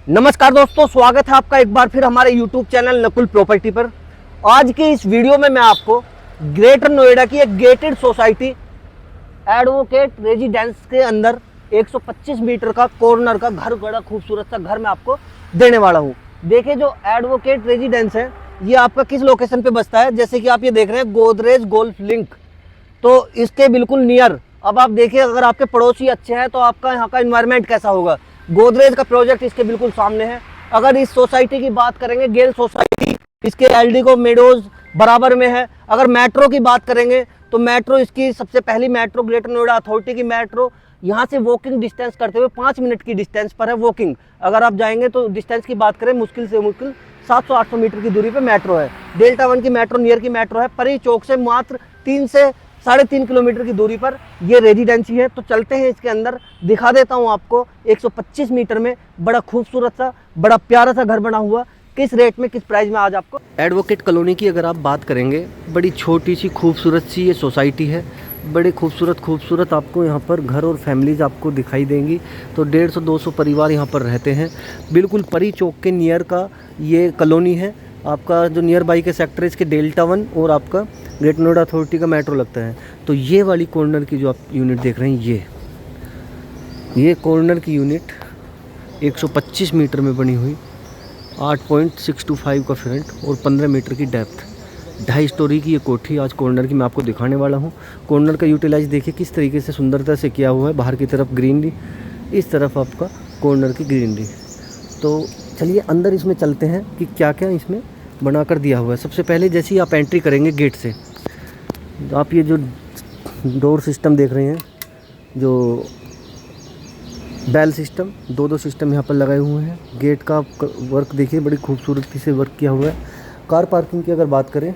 नमस्कार दोस्तों, स्वागत है आपका एक बार फिर हमारे YouTube चैनल नकुल प्रॉपर्टी पर। आज की इस वीडियो में मैं आपको ग्रेटर नोएडा की एक गेटेड सोसाइटी एडवोकेट रेजिडेंस के अंदर 125 मीटर का कॉर्नर का घर, बड़ा खूबसूरत सा घर मैं आपको देने वाला हूँ। देखिए, जो एडवोकेट रेजिडेंस है ये आपका किस लोकेशन पे बसता है। जैसे कि आप ये देख रहे हैं गोदरेज गोल्फ लिंक, तो इसके बिल्कुल नियर। अब आप देखिए, अगर आपके पड़ोसी अच्छे हैं तो आपका यहाँ का एनवायरनमेंट कैसा होगा। गोदरेज का प्रोजेक्ट इसके बिल्कुल सामने है। अगर इस सोसाइटी की बात करेंगे, गेल सोसाइटी, इसके एलडीको मेडोज बराबर में है। अगर मेट्रो की बात करेंगे तो मेट्रो, इसकी सबसे पहली मेट्रो ग्रेटर नोएडा अथॉरिटी की मेट्रो यहाँ से वॉकिंग डिस्टेंस करते हुए 5 मिनट की डिस्टेंस पर है वॉकिंग। अगर आप जाएंगे तो डिस्टेंस की बात करें, मुश्किल से मुश्किल 700-800 मीटर की दूरी पे मेट्रो है। डेल्टा 1 की मेट्रो नियर की मेट्रो है। परी चौक से मात्र 3 से 3.5 किलोमीटर की दूरी पर ये रेजिडेंसी है। तो चलते हैं इसके अंदर, दिखा देता हूँ आपको। 125 मीटर में बड़ा खूबसूरत सा, बड़ा प्यारा सा घर बना हुआ। किस रेट में, किस प्राइस में आज आपको एडवोकेट कॉलोनी की अगर आप बात करेंगे, बड़ी छोटी सी खूबसूरत सी ये सोसाइटी है। बड़े खूबसूरत आपको यहाँ पर घर और फैमिलीज आपको दिखाई देंगी। तो 150-200 परिवार यहाँ पर रहते हैं। बिल्कुल परी चौक के नियर का ये कॉलोनी है। आपका जो नियर बाई के सेक्टर है, इसके डेल्टा 1 और आपका ग्रेटर नोएडा अथॉरिटी का मेट्रो लगता है। तो ये वाली कॉर्नर की जो आप यूनिट देख रहे हैं, ये कॉर्नर की यूनिट 125 मीटर में बनी हुई, 8.625 का फ्रंट और 15 मीटर की डेप्थ, 2.5 स्टोरी की ये कोठी आज कॉर्नर की मैं आपको दिखाने वाला हूँ। कॉर्नर का यूटिलाइज देखिए किस तरीके से सुंदरता से किया हुआ है। बाहर की तरफ ग्रीनरी, इस तरफ आपका कॉर्नर की ग्रीनरी। तो चलिए अंदर इसमें चलते हैं कि क्या क्या इसमें बनाकर दिया हुआ है। सबसे पहले जैसे ही आप एंट्री करेंगे गेट से, आप ये जो डोर सिस्टम देख रहे हैं, जो बेल सिस्टम, दो सिस्टम यहाँ पर लगाए हुए हैं। गेट का वर्क देखिए, बड़ी खूबसूरती से वर्क किया हुआ है। कार पार्किंग की अगर बात करें,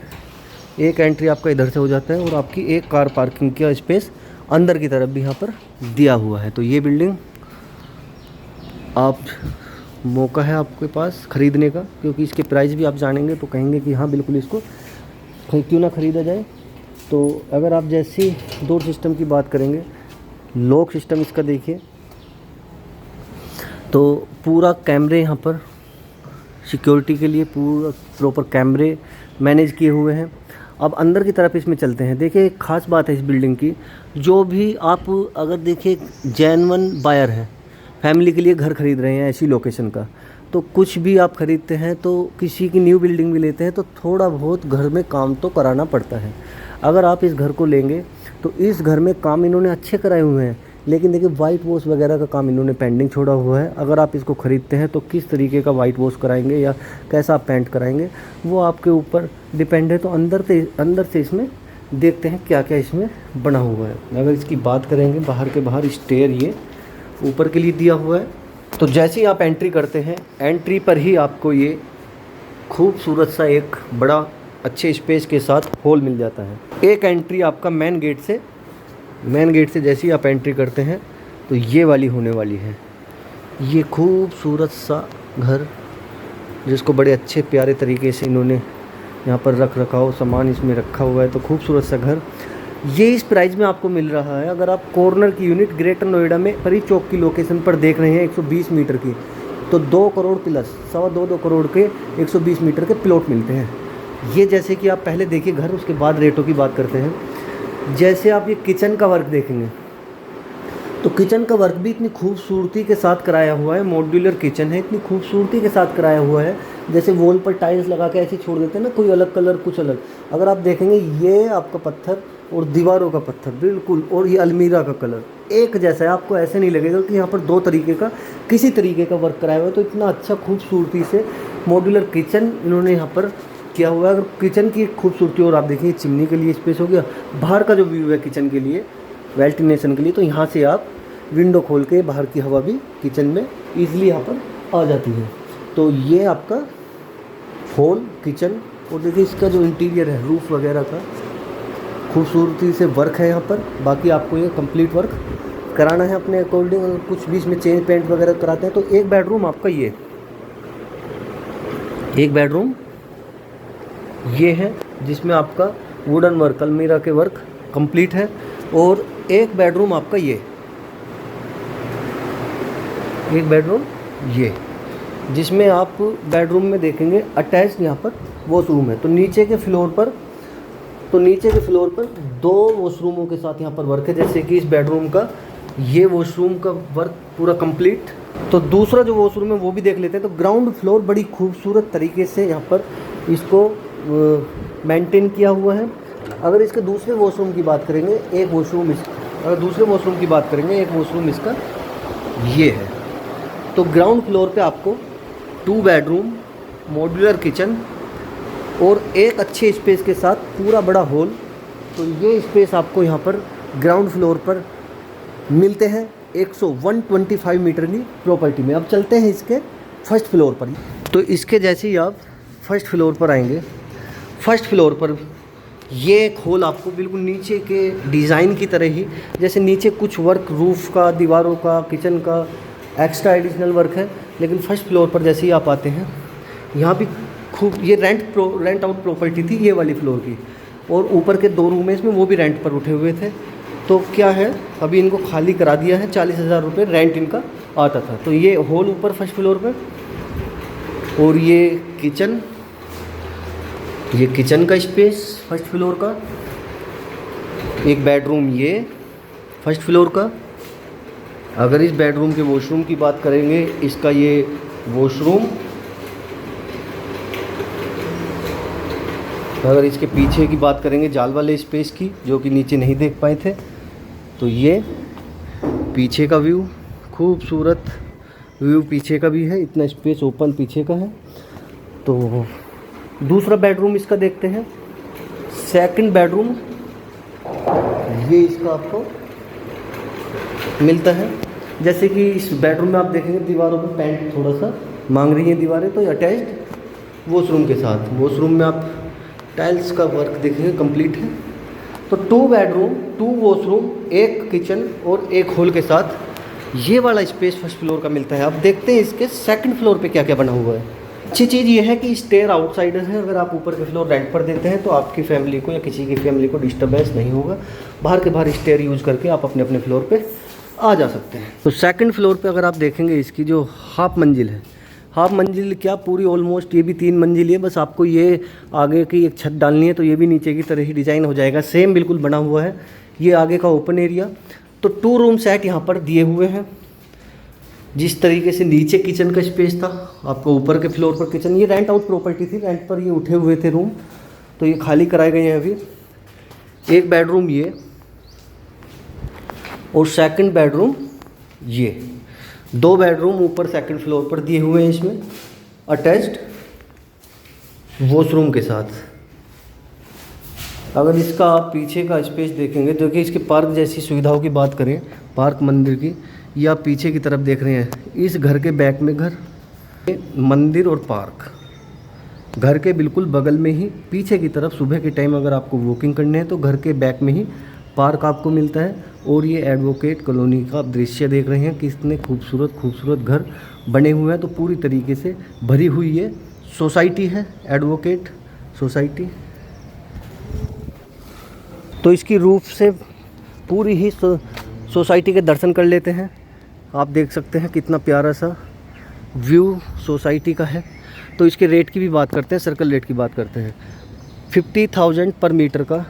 एक एंट्री आपका इधर से हो जाता है और आपकी एक कार पार्किंग का स्पेस अंदर की तरफ भी यहाँ पर दिया हुआ है। तो ये बिल्डिंग आप, मौका है आपके पास ख़रीदने का, क्योंकि इसके प्राइस भी आप जानेंगे तो कहेंगे कि हाँ बिल्कुल इसको क्यों ना ख़रीदा जाए। तो अगर आप जैसे डोर सिस्टम की बात करेंगे, लॉक सिस्टम इसका देखिए, तो पूरा कैमरे यहाँ पर सिक्योरिटी के लिए पूरा प्रॉपर कैमरे मैनेज किए हुए हैं। अब अंदर की तरफ इसमें चलते हैं। देखिए, एक ख़ास बात है इस बिल्डिंग की, जो भी आप अगर देखिए जेन्युइन बायर है, फैमिली के लिए घर खरीद रहे हैं ऐसी लोकेशन का, तो कुछ भी आप ख़रीदते हैं तो किसी की न्यू बिल्डिंग भी लेते हैं तो थोड़ा बहुत घर में काम तो कराना पड़ता है। अगर आप इस घर को लेंगे तो इस घर में काम इन्होंने अच्छे कराए हुए हैं, लेकिन देखिए वाइट वॉश वगैरह का काम इन्होंने पेंडिंग छोड़ा हुआ है। अगर आप इसको ख़रीदते हैं तो किस तरीके का वाइट वॉश कराएंगे या कैसा आप पेंट कराएंगे वो आपके ऊपर डिपेंड है। तो अंदर से इसमें देखते हैं क्या क्या इसमें बना हुआ है। अगर इसकी बात करेंगे, बाहर के बाहर स्टेयर ये ऊपर के लिए दिया हुआ है। तो जैसे ही आप एंट्री करते हैं, एंट्री पर ही आपको ये खूबसूरत सा एक बड़ा अच्छे स्पेस के साथ हॉल मिल जाता है। एक एंट्री आपका मेन गेट से जैसे ही आप एंट्री करते हैं तो ये वाली होने वाली है। ये खूबसूरत सा घर, जिसको बड़े अच्छे प्यारे तरीके से इन्होंने यहाँ पर रखाव सामान इसमें रखा हुआ है। तो खूबसूरत सा घर ये इस प्राइस में आपको मिल रहा है। अगर आप कॉर्नर की यूनिट ग्रेटर नोएडा में परी चौक की लोकेशन पर देख रहे हैं 120 मीटर की, तो 2 करोड़ प्लस 2.25 करोड़ के 120 मीटर के प्लॉट मिलते हैं। ये जैसे कि आप पहले देखिए घर, उसके बाद रेटों की बात करते हैं। जैसे आप ये किचन का वर्क देखेंगे तो किचन का वर्क भी इतनी खूबसूरती के साथ कराया हुआ है। मॉड्यूलर किचन है, इतनी खूबसूरती के साथ कराया हुआ है। जैसे वॉल पर टाइल्स लगा के ऐसे छोड़ देते हैं ना, कोई अलग कलर कुछ अलग। अगर आप देखेंगे ये आपका पत्थर और दीवारों का पत्थर बिल्कुल, और ये अलमीरा का कलर एक जैसा है। आपको ऐसे नहीं लगेगा कि यहाँ पर 2 तरीके का किसी तरीके का वर्क कराया हुआ है। तो इतना अच्छा खूबसूरती से मॉड्यूलर किचन इन्होंने यहाँ पर किया हुआ है। अगर किचन की खूबसूरती और आप देखिए, चिमनी के लिए स्पेस हो गया। बाहर का जो व्यू है किचन के लिए, वेंटिलेशन के लिए, तो यहाँ से आप विंडो खोल के बाहर की हवा भी किचन में ईजिली यहाँ पर आ जाती है। तो ये आपका हॉल किचन, और देखिए इसका जो इंटीरियर है, रूफ वगैरह का खूबसूरती से वर्क है यहाँ पर। बाकी आपको ये कंप्लीट वर्क कराना है अपने अकॉर्डिंग। अगर कुछ भी इसमें चेंज पेंट वगैरह कराते हैं तो एक बेडरूम आपका ये, एक बेडरूम ये है जिसमें आपका वुडन वर्क, अलमीरा के वर्क कंप्लीट है। और एक बेडरूम आपका ये, एक बेडरूम ये, जिसमें आप बेडरूम में देखेंगे अटैच यहाँ पर वॉशरूम है। तो नीचे के फ्लोर पर 2 वॉशरूमों के साथ यहाँ पर वर्क है। जैसे कि इस बेडरूम का ये वॉशरूम का वर्क पूरा कंप्लीट। तो दूसरा जो वॉशरूम है वो भी देख लेते हैं। तो ग्राउंड फ्लोर बड़ी खूबसूरत तरीके से यहाँ पर इसको मेंटेन किया हुआ है। अगर इसके दूसरे वॉशरूम की बात करेंगे, एक वॉशरूम इसका ये है। तो ग्राउंड फ्लोर पे आपको 2 बेडरूम, मॉड्यूलर किचन और एक अच्छे स्पेस के साथ पूरा बड़ा हॉल। तो ये स्पेस आपको यहाँ पर ग्राउंड फ्लोर पर मिलते हैं 125 मीटर की प्रॉपर्टी में। अब चलते हैं इसके फर्स्ट फ्लोर पर। तो इसके जैसे ही आप फर्स्ट फ्लोर पर आएंगे, फर्स्ट फ्लोर पर ये एक हॉल आपको बिल्कुल नीचे के डिज़ाइन की तरह ही, जैसे नीचे कुछ वर्क रूफ़ का, दीवारों का, किचन का एक्स्ट्रा एडिशनल वर्क है। लेकिन फर्स्ट फ्लोर पर जैसे ही आप आते हैं, यहाँ भी खूब ये रेंट आउट प्रॉपर्टी थी ये वाली फ्लोर की। और ऊपर के 2 रूम है इसमें, वो भी रेंट पर उठे हुए थे। तो क्या है, अभी इनको खाली करा दिया है। 40,000 रुपये रेंट इनका आता था। तो ये हॉल ऊपर फर्स्ट फ्लोर पे, और ये किचन का स्पेस फर्स्ट फ्लोर का, एक बेडरूम ये फर्स्ट फ्लोर का। अगर इस बेडरूम के वॉशरूम की बात करेंगे, इसका ये वॉशरूम। अगर इसके पीछे की बात करेंगे जाल वाले स्पेस की, जो कि नीचे नहीं देख पाए थे, तो ये पीछे का व्यू, खूबसूरत व्यू पीछे का भी है। इतना स्पेस ओपन पीछे का है। तो दूसरा बेडरूम इसका देखते हैं। सेकंड बेडरूम ये इसका आपको मिलता है। जैसे कि इस बेडरूम में आप देखेंगे दीवारों पे पेंट थोड़ा सा मांग रही हैं दीवारें, तो अटैच्ड वॉशरूम के साथ। वॉशरूम में आप टाइल्स का वर्क देखेंगे कंप्लीट है। तो 2 बेडरूम, 2 वॉशरूम, एक किचन और एक हॉल के साथ ये वाला स्पेस फर्स्ट फ्लोर का मिलता है। अब देखते हैं इसके सेकंड फ्लोर पे क्या क्या बना हुआ है। अच्छी चीज़ ये है कि स्टेयर आउटसाइडर है। अगर आप ऊपर के फ्लोर रेंट पर देते हैं तो आपकी फैमिली को या किसी की फैमिली को डिस्टर्बेंस नहीं होगा। बाहर स्टेयर यूज़ करके आप अपने अपने फ्लोर पे आ जा सकते हैं। तो सेकंड फ्लोर पे अगर आप देखेंगे, इसकी जो हाफ मंजिल है, हाफ मंजिल क्या पूरी ऑलमोस्ट ये भी 3 मंजिल है। बस आपको ये आगे की एक छत डालनी है, तो ये भी नीचे की तरह ही डिज़ाइन हो जाएगा। सेम बिल्कुल बना हुआ है। ये आगे का ओपन एरिया। तो 2 रूम सेट यहाँ पर दिए हुए हैं। जिस तरीके से नीचे किचन का स्पेस था, आपको ऊपर के फ्लोर पर किचन। ये रेंट आउट प्रॉपर्टी थी, रेंट पर ये उठे हुए थे रूम, तो ये खाली कराए गए हैं अभी। एक बेडरूम ये, और सेकंड बेडरूम ये। 2 बेडरूम ऊपर सेकंड फ्लोर पर दिए हुए हैं इसमें, अटैच्ड वॉशरूम के साथ। अगर इसका आप पीछे का स्पेस देखेंगे, तो कि इसके पार्क जैसी सुविधाओं की बात करें, पार्क मंदिर की, या पीछे की तरफ देख रहे हैं, इस घर के बैक में घर, मंदिर और पार्क घर के बिल्कुल बगल में ही पीछे की तरफ। सुबह के टाइम अगर आपको वॉकिंग करने है तो घर के बैक में ही पार्क आपको मिलता है। और ये एडवोकेट कॉलोनी का आप दृश्य देख रहे हैं, कितने खूबसूरत घर बने हुए हैं। तो पूरी तरीके से भरी हुई ये सोसाइटी है, एडवोकेट सोसाइटी। तो इसकी रूफ से पूरी ही सोसाइटी के दर्शन कर लेते हैं। आप देख सकते हैं कितना प्यारा सा व्यू सोसाइटी का है। तो इसके रेट की भी बात करते हैं, सर्कल रेट की बात करते हैं। 50,000 पर मीटर का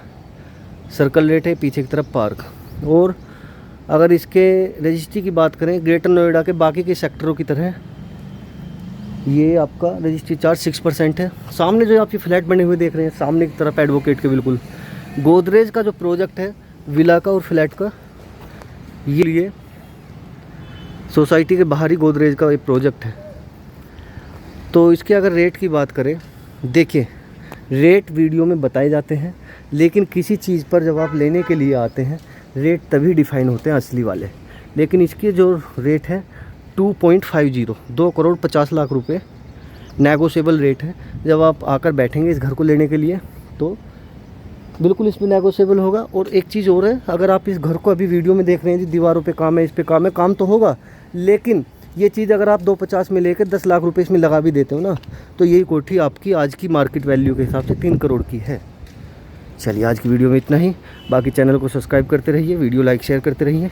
सर्कल रेट है, पीछे की तरफ पार्क। और अगर इसके रजिस्ट्री की बात करें, ग्रेटर नोएडा के बाकी के सेक्टरों की तरह ये आपका रजिस्ट्री चार्ज 6% है। सामने जो आपके फ्लैट बने हुए देख रहे हैं, सामने की तरफ एडवोकेट के बिल्कुल, गोदरेज का जो प्रोजेक्ट है विला का और फ्लैट का, ये सोसाइटी के बाहरी गोदरेज का एक प्रोजेक्ट है। तो इसके अगर रेट की बात करें, देखिए रेट वीडियो में बताए जाते हैं, लेकिन किसी चीज़ पर जब आप लेने के लिए आते हैं रेट तभी डिफ़ाइन होते हैं असली वाले। लेकिन इसके जो रेट है 2.50, 2,50,00,000 रुपये नेगोशिएबल रेट है। जब आप आकर बैठेंगे इस घर को लेने के लिए तो बिल्कुल इसमें नेगोशिएबल होगा। और एक चीज़ और है, अगर आप इस घर को अभी वीडियो में देख रहे हैं जी, दीवारों पे काम है, इस पे काम है, काम तो होगा, लेकिन ये चीज़ अगर आप 250 में लेकर 10 लाख रुपए इसमें लगा भी देते हो ना, तो यही कोठी आपकी आज की मार्केट वैल्यू के हिसाब से 3 करोड़ की है। चलिए आज की वीडियो में इतना ही। बाकी चैनल को सब्सक्राइब करते रहिए, वीडियो लाइक शेयर करते रहिए।